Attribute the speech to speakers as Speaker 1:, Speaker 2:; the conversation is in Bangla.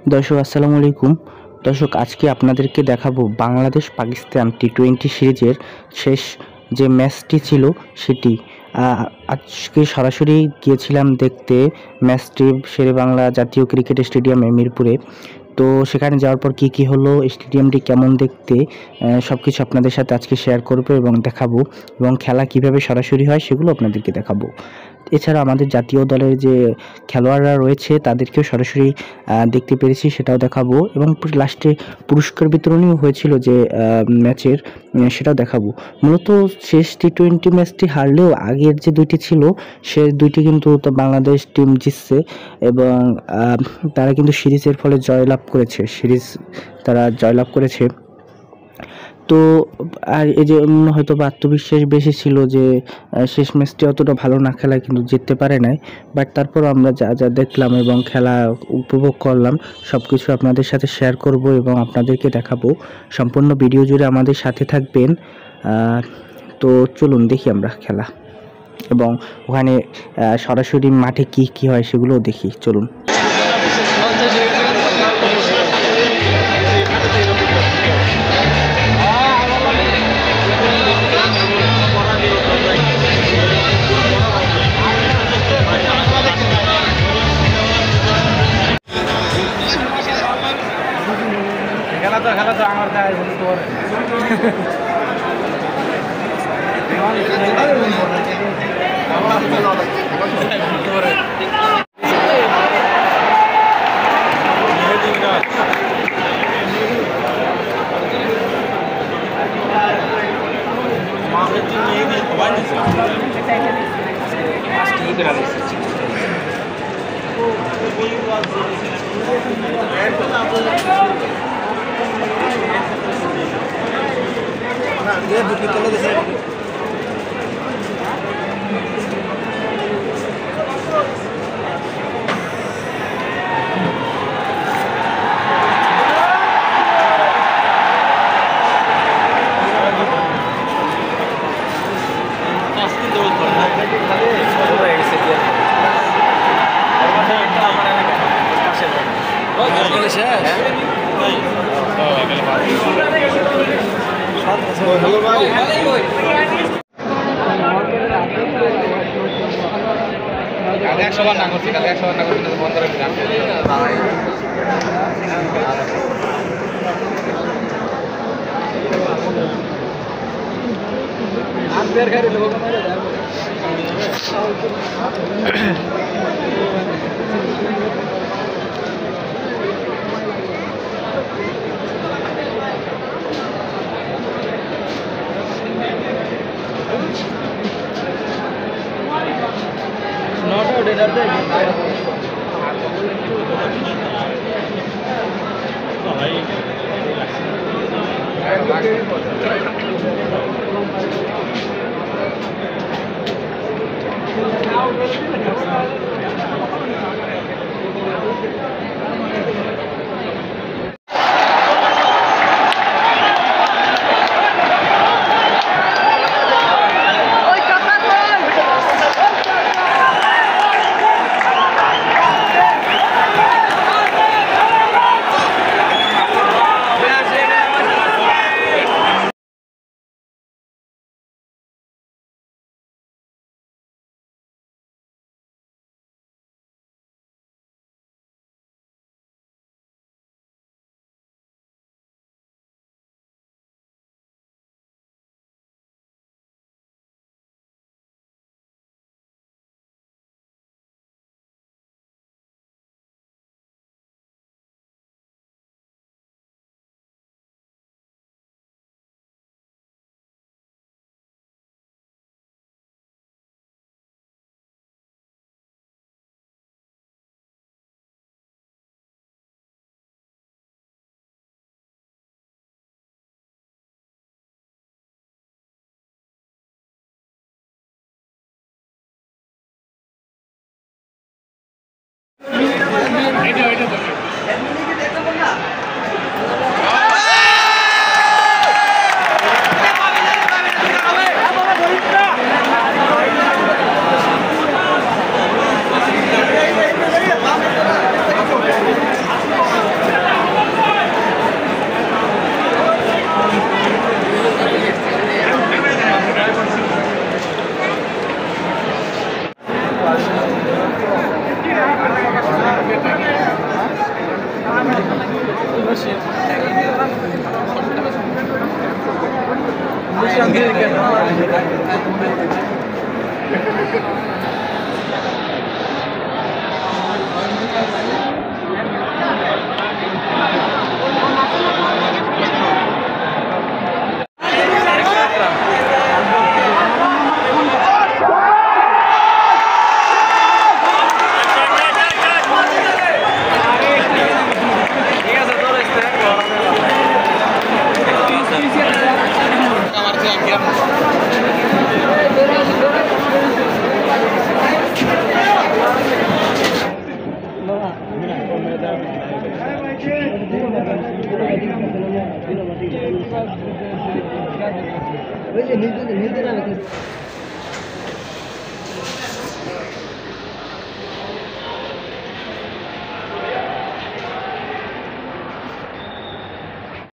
Speaker 1: দর্শক আসসালামু আলাইকুম। দর্শক আজকে আপনাদেরকে দেখাবো বাংলাদেশ পাকিস্তান টি-20 সিরিজের শেষ যে ম্যাচটি ছিল সেটি। আজকে সরাসরি গিয়েছিলাম দেখতে ম্যাচটি শেরেবাংলা জাতীয় ক্রিকেট স্টেডিয়ামে মিরপুরে। তো সেখানে যাওয়ার পর কী হলো, স্টেডিয়ামটি কেমন দেখতে, সব কিছু আপনাদের সাথে আজকে শেয়ার করব এবং দেখাবো, এবং খেলা কিভাবে সরাসরি হয় সেগুলো আপনাদেরকে দেখাবো। এছাড়া আমাদের জাতীয় দলের যে খেলোয়াড়রা রয়েছে তাদেরকেও সরাসরি দেখতে পেরেছি, সেটাও দেখাবো, এবং লাস্টে পুরস্কার বিতরণীও হয়েছিল যে ম্যাচের, সেটাও দেখাবো। মূলত শেষ টি-20 ম্যাচটি হারলেও আগের যে দুইটি ছিল সে দুইটি কিন্তু বাংলাদেশ টিম জিতছে, এবং তারা কিন্তু সিরিজের ফলে সিরিজ তারা জয়লাভ করেছে। তো আর এই যে হয়তো বা আত্মবিশ্বাস বেশি ছিল যে শেষ ম্যাচটি অতটা ভালো না খেলায় কিন্তু জিততে পারে নাই, বাট তারপর আমরা যা দেখলাম এবং খেলা উপভোগ করলাম সব কিছু আপনাদের সাথে শেয়ার করব এবং আপনাদেরকে দেখাবো। সম্পূর্ণ ভিডিও জুড়ে আমাদের সাথে থাকবেন। তো চলুন দেখি আমরা খেলা, এবং ওখানে সরাসরি মাঠে কি হয় সেগুলোও দেখি। চলুন। খেলা তো আমার দেয় বলতে পারে। কালকে 100 বার না করছি, বন্ধ করে দিলাম। Not out it are there.
Speaker 2: ওই যে নিজে নিজে